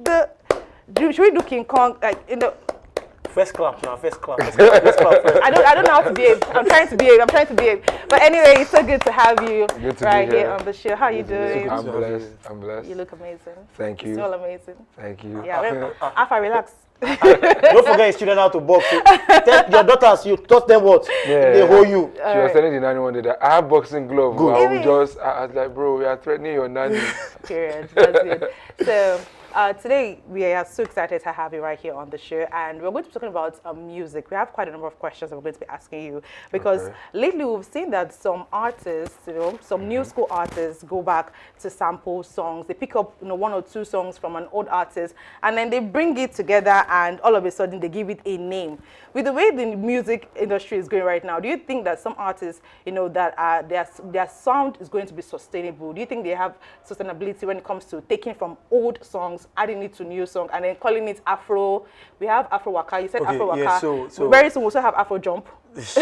should we do King Kong like in the First clap now, first clap. First clap first. I don't know how to behave. I'm trying to behave. But anyway, it's so good to have you right here on the show. How are you doing? I'm blessed. You look amazing. Thank you. You smell amazing. Thank you. Yeah, Alpha, relax. Don't forget student how to box. Tell your daughters, you taught them what? Yeah. They hold you. She was telling the nanny one day that I have boxing glove. Good. I was like, bro, we are threatening your nanny. Period. That's good. So today we are so excited to have you right here on the show, and we're going to be talking about music. We have quite a number of questions that we're going to be asking you because lately we've seen that some artists, some new school artists go back to sample songs. They pick up, one or two songs from an old artist, and then they bring it together, and all of a sudden they give it a name. With the way the music industry is going right now, do you think that some artists, that their sound is going to be sustainable? Do you think they have sustainability when it comes to taking from old songs, adding it to new songs, and then calling it Afro? We have Afro-waka. You said Afro-waka. Yeah, so very soon we also have Afro-jump. So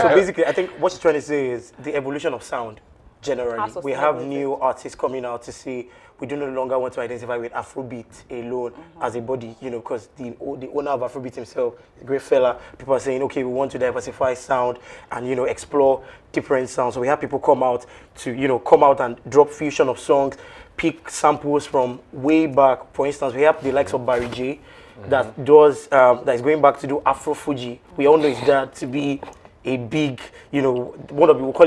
basically, I think what you're trying to say is the evolution of sound. Generally, we have new artists coming out to say we do no longer want to identify with Afrobeat alone as a body, because the owner of Afrobeat himself, a great fella. People are saying, okay, we want to diversify sound and explore different sounds. So we have people come out and drop fusion of songs, pick samples from way back. For instance, we have the likes of Barry J that is going back to do Afro-fuji. We all know it's that to be a big, we call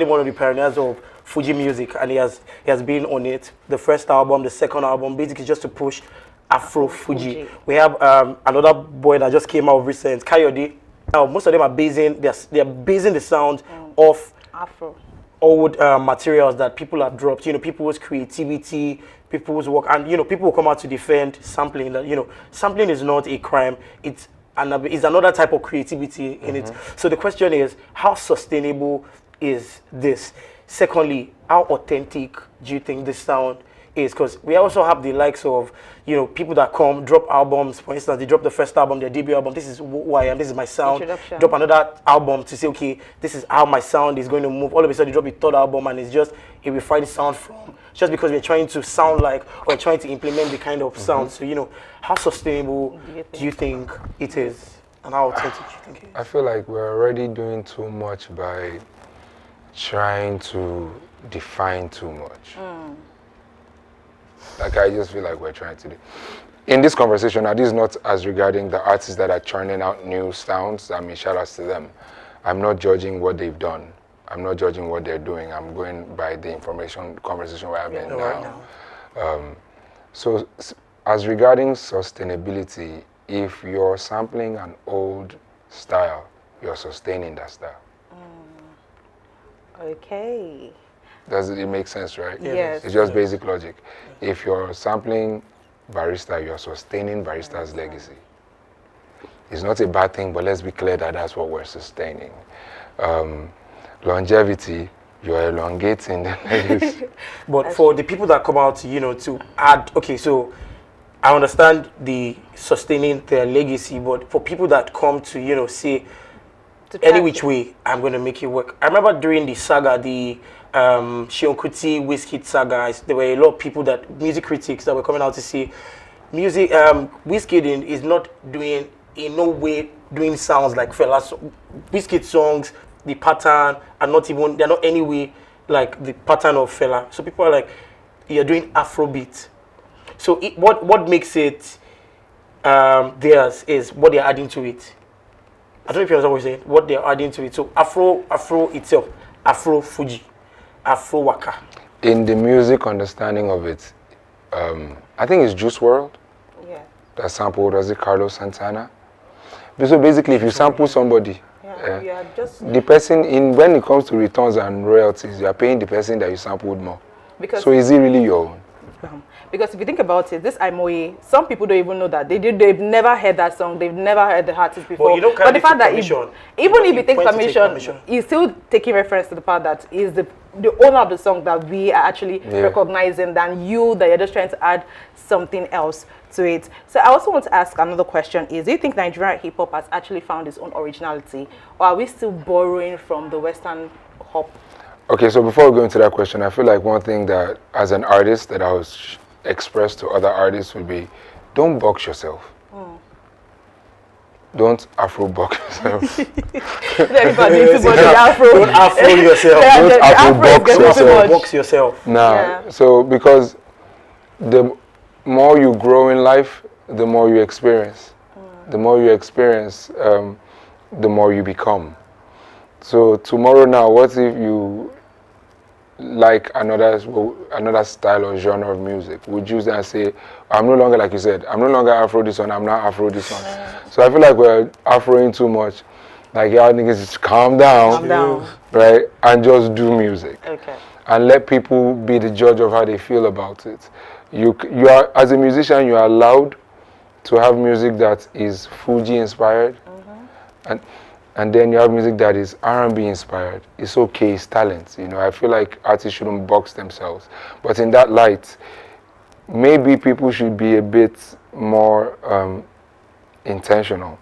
him one of the pioneers of Fuji music, and he has been on it. The first album, the second album, basically just to push Afro-fuji. We have another boy that just came out recent, Kayode. Now most of them are basing the sound off Afro old materials that people have dropped. People's creativity, people's work, and people will come out to defend sampling. That sampling is not a crime. It's another type of creativity in it. So the question is, how sustainable is this? Secondly, how authentic do you think this sound is? Because we also have the likes of, people that come, drop albums. For instance, they drop the first album, their debut album. This is who I am, this is my sound. Drop another album to say, okay, this is how my sound is going to move. All of a sudden, they drop a third album, and it's just a refined sound from, just because we're trying to sound like, or trying to implement the kind of sound. So, how sustainable do you think it is? And how authentic do you think it is? I feel like we're already doing too much by trying to define too much. Like, I just feel like we're trying to do. In this conversation, now, this is not as regarding the artists that are churning out new sounds. I mean, shout outs to them. I'm not judging what they've done. I'm not judging what they're doing. I'm going by the conversation we're having now. So, as regarding sustainability, if you're sampling an old style, you're sustaining that style. Okay. Does it make sense, right? Yes. It's just basic logic. If you're sampling Barista, you're sustaining Barista's legacy. It's not a bad thing, but let's be clear that that's what we're sustaining. Longevity, you're elongating the legacy. But for the people that come out, to add, okay, so I understand the sustaining their legacy, but for people that come to, say, any which way, I'm going to make it work. I remember during the saga, the Seun Kuti Wizkid saga, there were a lot of people music critics that were coming out to say, Wizkid is not doing, in no way, doing sounds like Fela's. Wizkid songs, the pattern, they're not any way like the pattern of Fela. So people are like, you're doing Afrobeat. So what makes it theirs is what they're adding to it. I don't know if you understand what I'm saying. What they're adding to it. So Afro itself, Afro-fuji, Afro-waka. In the music understanding of it, I think it's Juice WRLD. Yeah. That sampled, was it Carlos Santana? So basically, if you sample somebody, the person, when it comes to returns and royalties, you are paying the person that you sampled more. So is it really your own? Because if you think about it, this Aimoye, some people don't even know that. They've never heard that song. They've never heard the artist before. But the fact that even if he takes permission, he's still taking reference to the fact that he's the owner of the song that we are actually recognizing than you, that you're just trying to add something else to it. So I also want to ask another question is, do you think Nigerian hip-hop has actually found its own originality? Or are we still borrowing from the Western hop? Okay, so before we go into that question, I feel like one thing that, as an artist, that I was expressed to other artists would be, don't box yourself. Don't Afro-box yourself. Everybody too much of Afro. Don't Afro yourself. Don't Afro-box yourself. Box yourself. Nah, so because the more you grow in life, the more you experience. The more you experience, the more you become. So tomorrow now, what if you like another style or genre of music? Would you then say, I'm no longer, like you said, I'm no longer Afro this one, I'm not Afro this one. So I feel like we're Afroing too much. Like y'all niggas just calm down, right? And just do music. Okay. And let people be the judge of how they feel about it. You are, as a musician, you are allowed to have music that is Fuji inspired, and then you have music that is R&B inspired. It's okay, it's talent. You know, I feel like artists shouldn't box themselves. But in that light, maybe people should be a bit more intentional.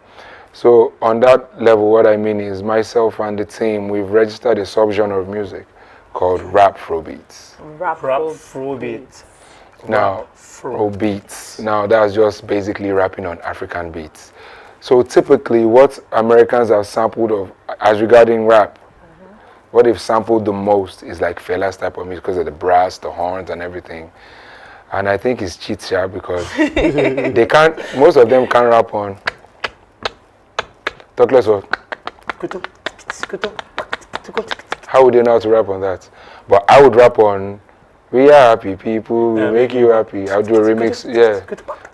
So on that level, what I mean is myself and the team, we've registered a subgenre of music called Afrobeats. Afrobeats. Now, Afrobeats. Now that's just basically rapping on African beats. So typically what Americans have sampled of, as regarding rap, what they've sampled the most is like Fela's type of music because of the brass, the horns and everything. And I think it's cheat sharp because they can't, most of them can't rap on, talk less of, how would they know how to rap on that? But I would rap on, we are happy people, we make you happy. I'll do a remix, yeah.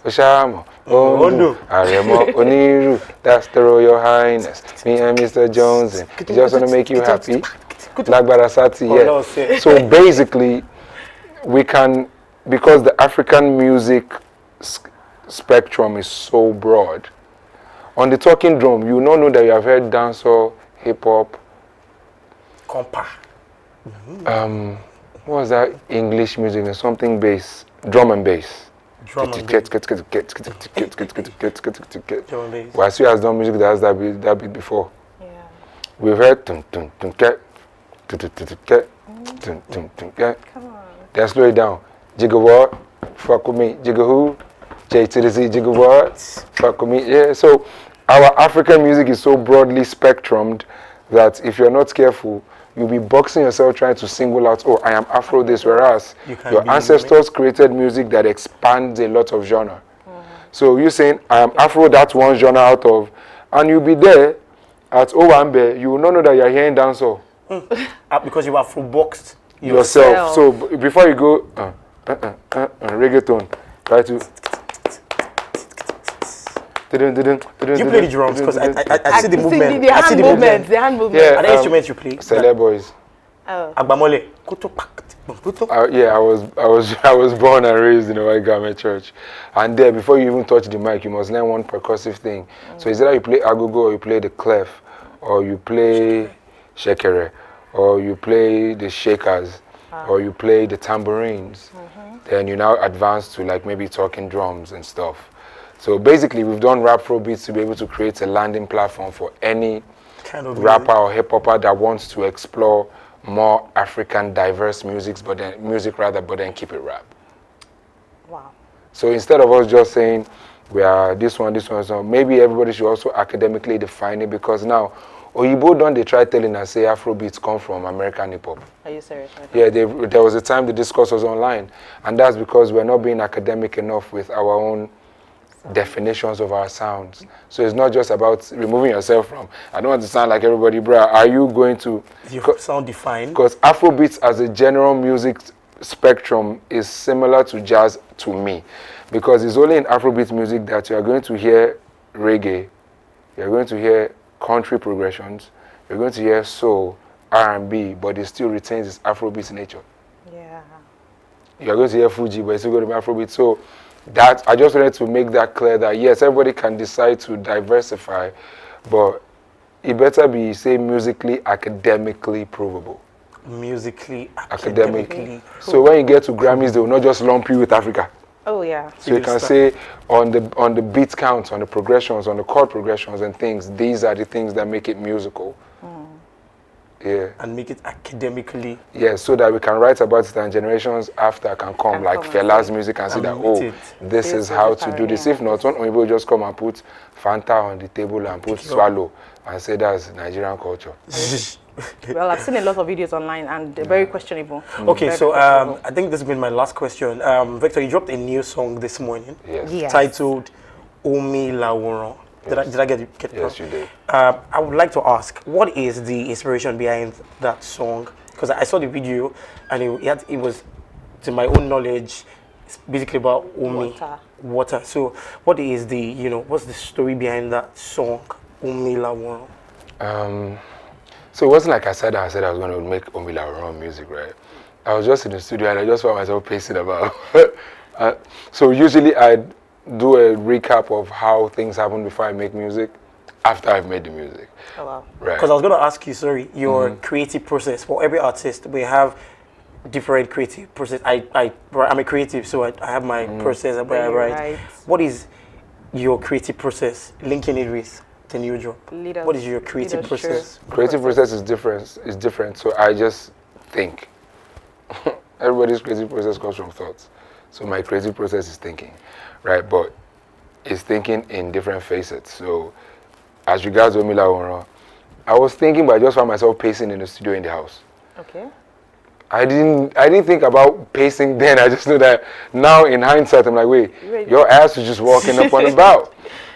Oshamo, Ondo, Aremo, Oniru, that's the Royal Highness. Me and Mr. Jones, just want to make you happy. Black Barasati, yeah. So basically, we can, because the African music spectrum is so broad. On the talking drum, you know that you have heard dancehall, hip hop, compa. What was that English music? There's something bass, drum and bass. Drum and bass. Well, I see has done music that has that beat before. Yeah. We've heard tum tum tum tum tum tum. Come on. Then slow it down. Jigga what? Fuck with me. Jigga who? J to the Z. Jigga what? Fuck with me. Yeah. So our African music is so broadly spectrumed that if you're not careful, you'll be boxing yourself trying to single out, oh, I am Afro this, whereas your ancestors created music that expands a lot of genre. So you're saying, I am Afro, that's one genre out of, and you'll be there at Owambe, you will not know that you're hearing dancehall. Because you Afro boxed yourself. So before you go, reggaeton, try to. You play the drums because I see the movement. The hand movement. The hand movement. Yeah, Are there instruments you play? Cele boys. Oh. Agbamole. Yeah, I was born and raised in a white garment church, and there before you even touch the mic, you must learn one percussive thing. So is either you play agogo, or you play the clef, or you play shekere, or you play the shakers, or you play the tambourines. Then you now advance to like maybe talking drums and stuff. So basically, we've done Afrobeats to be able to create a landing platform for any kind of rapper or hip hopper that wants to explore more African diverse music, but then keep it rap. Wow. So instead of us just saying we are this one, so maybe everybody should also academically define it, because now Oyibo don't they try telling us say Afrobeats come from American hip hop. Are you serious? Yeah, there was a time the discourse was online, and that's because we're not being academic enough with our own definitions of our sounds. So it's not just about removing yourself from, I don't want to sound like everybody, bro. Are you going to sound defined? Because Afrobeats as a general music spectrum is similar to jazz to me, because it's only in Afrobeat music that you are going to hear reggae, you're going to hear country progressions, you're going to hear soul, R&B, but it still retains its Afrobeat nature. Yeah. You're going to hear Fuji, but it's still going to be Afrobeat. So that I just wanted to make that clear that yes, everybody can decide to diversify, but it better be, say, musically, academically provable. Musically, academically. So when you get to Grammys, they will not just lump you with Africa. Oh yeah. So you can say on the beat counts, on the progressions, on the chord progressions and things, these are the things that make it musical. and make it academically. Yeah, so that we can write about it and generations after can come, like Fela's music, and see that, oh, this is how to do this. If not, one people just come and put Fanta on the table and put swallow and say that's Nigerian culture. Well, I've seen a lot of videos online and they're very questionable. Okay, so I think this has been my last question. Victor, you dropped a new song this morning, titled Omi Laworan. Did I get it? Yes, you did. I would like to ask, what is the inspiration behind that song? Because I saw the video, and it was, to my own knowledge, it's basically about Omi, water. So, what is what's the story behind that song, Omi Laworan? So it wasn't like I said I was going to make Omi Laworan music, right? I was just in the studio and I just found myself pacing about. So usually I do a recap of how things happen before I make music, after I've made the music. Oh, wow. Right. Because I was going to ask you, your creative process. For every artist, we have different creative process. I'm a creative, so I have my process where I write. Right. What is your creative process, linking it with the new job? What is your creative process? Creative process is different. So I just think. Everybody's creative process comes from thoughts. So my creative process is thinking, right? But it's thinking in different facets. So as regards Omi Laworan, I was thinking, but I just found myself pacing in the studio in the house. Okay. I didn't think about pacing then. I just knew that now in hindsight, I'm like, wait, your ass was just walking up on about.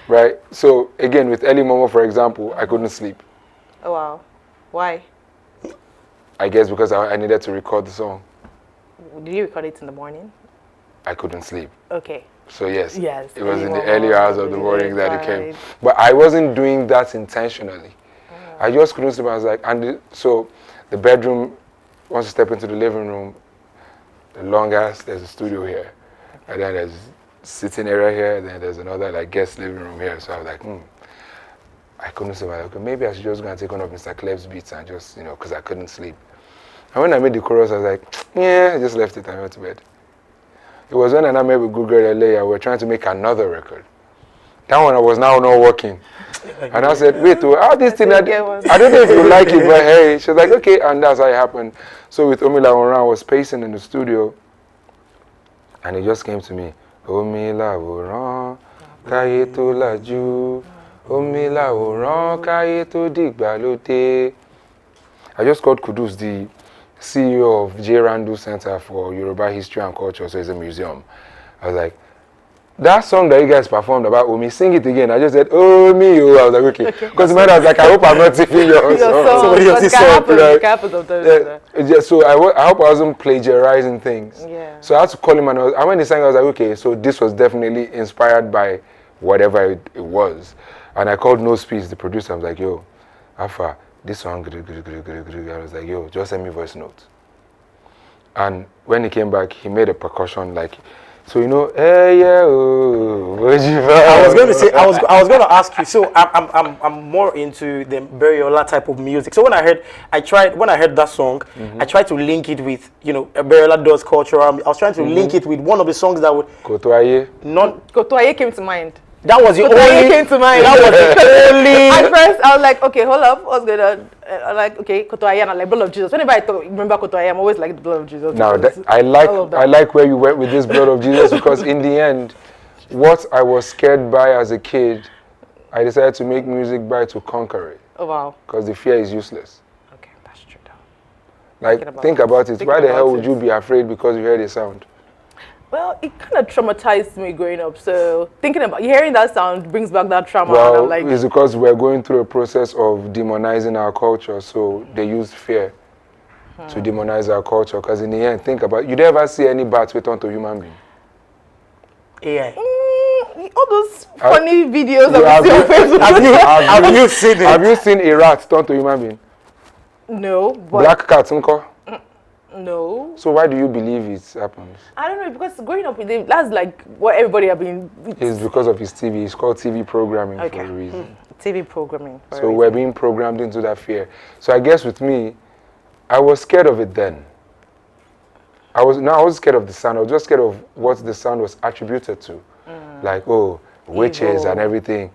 Right? So again, with Early Momo, for example, I couldn't sleep. Oh, wow. Why? I guess because I needed to record the song. Did you record it in the morning? I couldn't sleep. Okay. So yes, it was in Momo, the early hours of the morning that it came. But I wasn't doing that intentionally. I just couldn't sleep. I was like, so the bedroom, once you step into the living room, the longest, there's a studio here. And then there's sitting area here, then there's another like guest living room here. So I was like, I couldn't sleep. I was like, okay, maybe I should just go and take one of Mr. Clev's beats and just, because I couldn't sleep. And when I made the chorus, I was like, I just left it and went to bed. It was when I met with Good Girl LA, we were trying to make another record. That one I was now not working. And I said, wait, how this thing, I don't know if you like it, but hey. She was like, okay, and that's how it happened. So with Omi Laworan, I was pacing in the studio, and it just came to me. Omi Laworan, káyé tó làjú. Omi Laworan, káyé tó dìgbàlódé. I just called Kudus, the CEO of J. Randu Center for Yoruba History and Culture, so it's a museum. I was like, that song that you guys performed about Omi, sing it again. I just said, Omi, oh. I was like, okay. Because the man was like, I hope I'm not singing your song. Somebody else's song. So I hope I wasn't plagiarizing things. Yeah. So I had to call him, and when he sang, I was like, okay, so this was definitely inspired by whatever it was. And I called No Speech, the producer. I was like, yo, Alpha, this song, I was like, yo, just send me voice notes. And when he came back, he made a percussion like, so hey yeah, oh, I was going to say, I was going to ask you. So I'm more into the Beriola type of music. So when I heard that song, I tried to link it with Beriola does culture. I was trying to link it with one of the songs that would. Kotoaye came to mind. That was the only came to mind. That was the only. At first, I was like, okay, hold up, what's going on? I'm like, okay, Kotoaye and I like blood of Jesus. Whenever I remember Kotoaye, I'm always like the blood of Jesus. Now I like where you went with this blood of Jesus, because in the end, what I was scared by as a kid, I decided to make music by to conquer it. Oh wow! Because the fear is useless. Okay, that's true. Like think about it. Why the hell would you be afraid because you heard a sound? Well, it kind of traumatized me growing up. So hearing that sound brings back that trauma. Well, and I'm like, it's because we're going through a process of demonizing our culture. So they use fear to demonize our culture. Because in the end, think about it. You never see any bats turn to human being. Yeah. All those funny videos that we see on Facebook. Have you seen it? Have you seen a rat turn to human being? No. But Black cats, uncle? No. So why do you believe it happens? I don't know, because growing up with him, that's like what everybody have been. It's because of his TV. It's called TV programming for a reason. TV programming. So we're being programmed into that fear. So I guess with me, I was scared of it then. I wasn't scared of the sound. I was just scared of what the sound was attributed to. Like, witches and everything.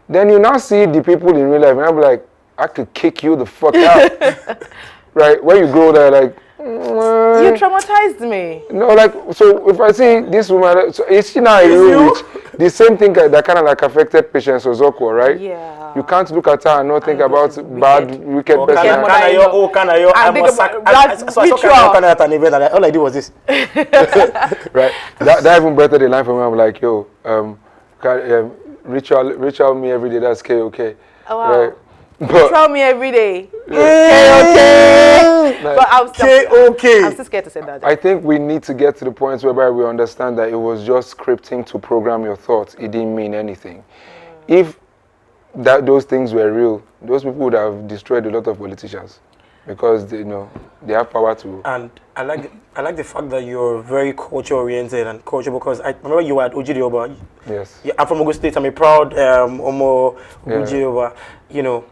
Then you now see the people in real life, and I'm like, I could kick you the fuck out. Right? When you go there, like, you traumatized me. No, like, so if I see this woman, so is she now a real witch? The same thing that kind of like affected Patience Ozokwo, right? Yeah. You can't look at her and not think about bad, wicked Or person. all I did was this. Right? That even better the line for me. I'm like, yo, ritual me every day. That's K-OK. Oh, wow. Right? But, Tell me every day. K-OK! But I'm still scared to say that. I think we need to get to the point whereby we understand that it was just scripting to program your thoughts. It didn't mean anything. If those things were real, those people would have destroyed a lot of politicians because they have power to. And I like the fact that you're very culture oriented and culture, because I remember you were at Ojidioba. Yes. Yeah, I'm from Ogun State. I'm a proud Omo Ojidioba.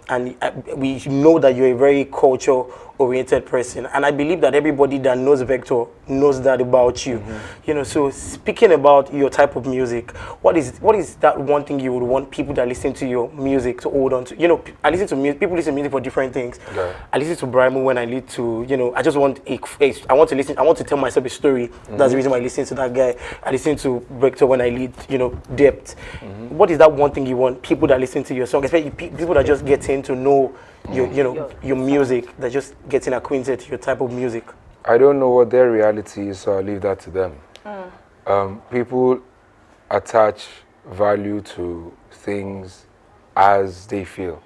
And we know that you're a very culture oriented person, and I believe that everybody that knows Vector knows that about you. So speaking about your type of music, what is that one thing you would want people that listen to your music to hold on to? I listen to music. People listen to music for different things. Yeah. I listen to Brimo when I need to. I just want I want to listen. I want to tell myself a story. That's the reason why I listen to that guy. I listen to Vector when I need depth. What is that one thing you want people that listen to your song, especially people that just getting to know your music, that just getting acquainted to your type of music? I don't know what their reality is, so I'll leave that to them. People attach value to things as they feel.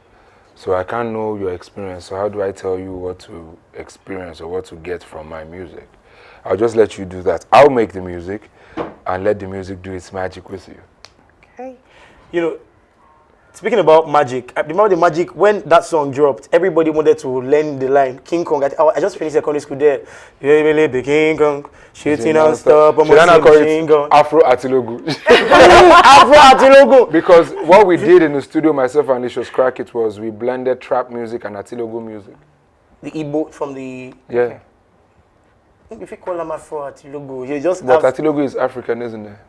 So I can't know your experience, so how do I tell you what to experience or what to get from my music? I'll just let you do that. I'll make the music and let the music do its magic with you. Okay. Speaking about magic, I remember the magic when that song dropped. Everybody wanted to learn the line King Kong. I just finished secondary school there. You believe the King Kong, shooting non-stop. Should I not call it Afro-Atilogu? Afro-Atilogu. Because what we did in the studio, myself and Licious Crack It, was we blended trap music and Atilogu music. The Igbo from the... Yeah. Okay. If you call them Afro-Atilogu, you just But Atilogu is African, isn't it?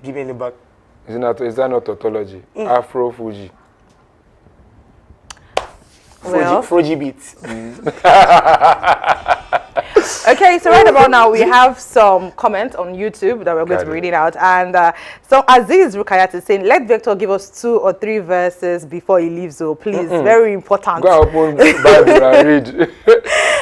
Give me the back. Is that not tautology? Afro-fuji. Well, Fuji beats. Okay, so right about now we have some comments on YouTube that we're going to be reading out, and so Aziz Rukayat is saying, "Let Vector give us 2 or 3 verses before he leaves. Oh, please, very important." Go open Bible and read.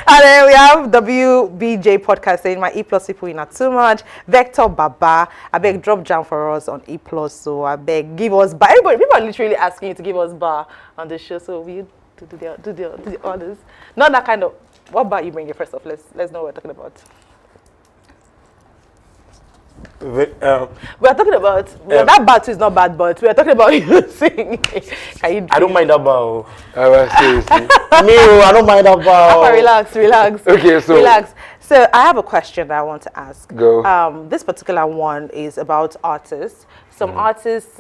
And then we have WBJ Podcast saying, "My E+ people are not too much. Vector Baba, I beg drop jam for us on E+. So I beg give us bar." Everybody, people are literally asking you to give us bar on the show. So we do the others. Not that kind of. What bar you bring first off? Let's know what we're talking about. We are talking about that bar too is not bad, but we are talking about you singing. I don't mind that bar. Seriously. I don't mind that bar. Relax. Okay, so relax. So I have a question that I want to ask. Go. This particular one is about artists. Some artists,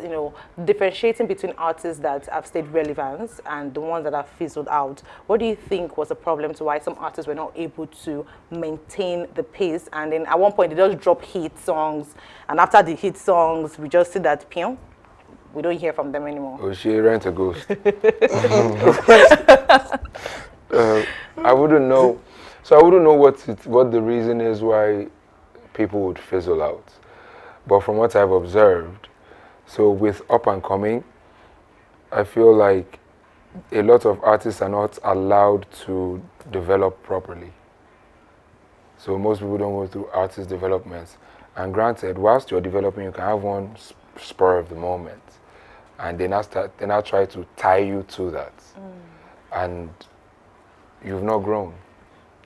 differentiating between artists that have stayed relevant and the ones that have fizzled out. What do you think was the problem to why some artists were not able to maintain the pace? And then at one point they just drop hit songs, and after the hit songs, we just see that we don't hear from them anymore. Oh, she ran to ghost. I wouldn't know. So I wouldn't know what the reason is why people would fizzle out. But from what I've observed, so with up and coming, I feel like a lot of artists are not allowed to develop properly. So most people don't go through artist developments. And granted, whilst you're developing, you can have one spur of the moment. And then I try to tie you to that. And you've not grown.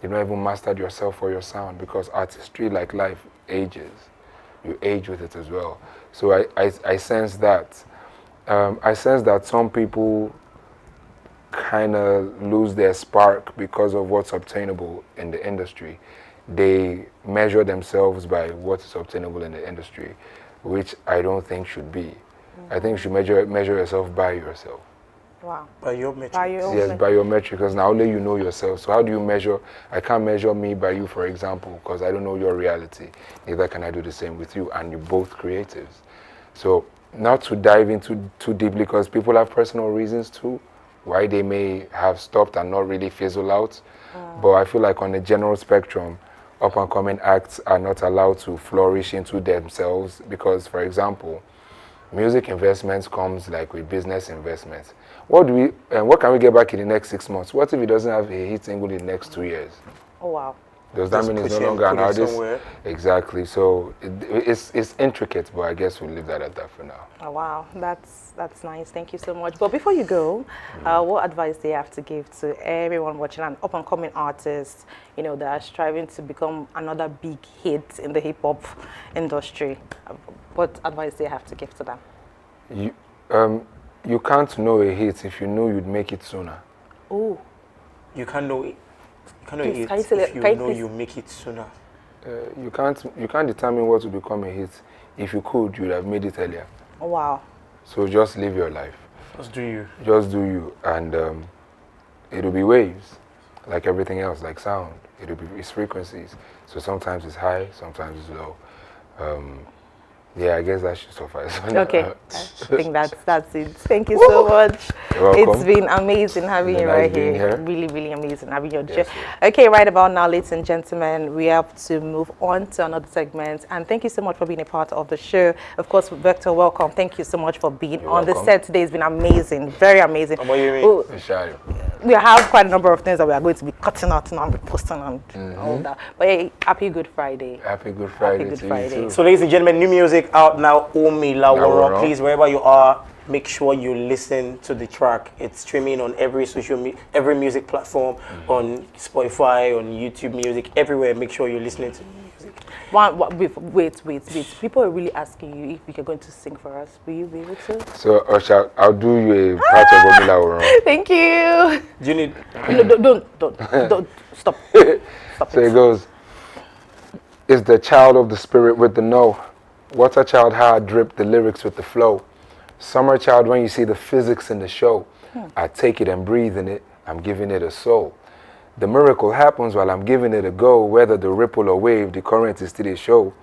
You've not even mastered yourself or your sound, because artistry, like life, ages. You age with it as well. So I sense that. I sense that some people kind of lose their spark because of what's obtainable in the industry. They measure themselves by what is obtainable in the industry, which I don't think should be. I think you should measure yourself by yourself. Wow. By your metric. Yes, by your metric, because now only you know yourself. So how do you measure? I can't measure me by you, for example, because I don't know your reality. Neither can I do the same with you, and you're both creatives. So not to dive into too deeply, because people have personal reasons too, why they may have stopped and not really fizzle out. But I feel like on the general spectrum, up-and-coming acts are not allowed to flourish into themselves because, for example, music investments comes like with business investments. What can we get back in the next 6 months? What if it doesn't have a hit single in the next 2 years? Oh, wow. Does that mean it's no longer an artist? Exactly. So it's intricate, but I guess we'll leave that at that for now. Oh, wow, that's nice. Thank you so much. But before you go, what advice do you have to give to everyone watching, an up-and-coming artist, you know, that are striving to become another big hit in the hip-hop industry? What advice do you have to give to them? You can't know a hit if you know you'd make it sooner. Oh. You can't know it. You can't know Please, it can you if you know you make it sooner. You can't determine what will become a hit. If you could, you'd have made it earlier. Oh, wow. So just live your life. Just do you. Just do you, and it'll be waves, like everything else, like sound. It's frequencies. So sometimes it's high, sometimes it's low. Yeah, I guess that should suffice. Okay, I think that's it. Thank you so much. You're welcome. It's been amazing having you right here. Really, really amazing having you. Yes, okay, right about now, ladies and gentlemen, we have to move on to another segment. And thank you so much for being a part of the show. Of course, Vector, welcome. Thank you so much for being on the set today. It's been amazing, very amazing. What do you mean? We have quite a number of things that we are going to be cutting out and posting and all that. But hey, happy Good Friday. Happy Good Friday. Happy Good Friday. So, ladies and gentlemen, new music out now. Omi Laworo. Please, wherever you are, make sure you listen to the track. It's streaming on every every music platform, on Spotify, on YouTube Music, everywhere. Make sure you're listening to the music. Wait. People are really asking you if you're going to sing for us. Will you be able to? So, I'll do you a part of Omi Laworo. Thank you. Do you need? No, don't. Stop. Stop. So it goes. Is the child of the spirit with the no. Water child, how I drip the lyrics with the flow. Summer child, when you see the physics in the show. I take it and breathe in it. I'm giving it a soul. The miracle happens while I'm giving it a go. Whether the ripple or wave, the current is still a show.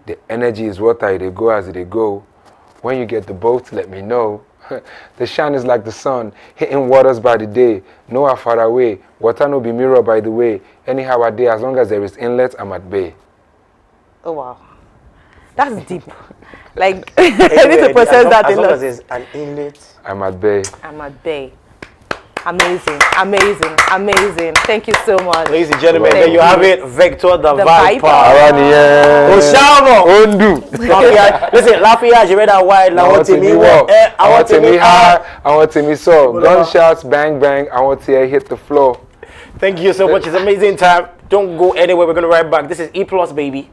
The energy is water, it go as it go. When you get the boat, let me know. The shine is like the sun, hitting waters by the day. No how far away, water no be mirror by the way. Anyhow I day, as long as there is inlet, I'm at bay. Oh wow, that's deep. Like I need to process that a lot. As long as there's an inlet, I'm at bay. I'm at bay. Amazing. Thank you so much. Ladies and gentlemen, there you have it. Vector the Viper. Oshamo. Ondu. Listen, Lafayette, you read that wide. I want to me walk. I want to me high. I want to me so. Gunshots, bang, bang. I want to hit the floor. Thank you so much. It's an amazing time. Don't go anywhere. We're going to ride back. This is E+, baby.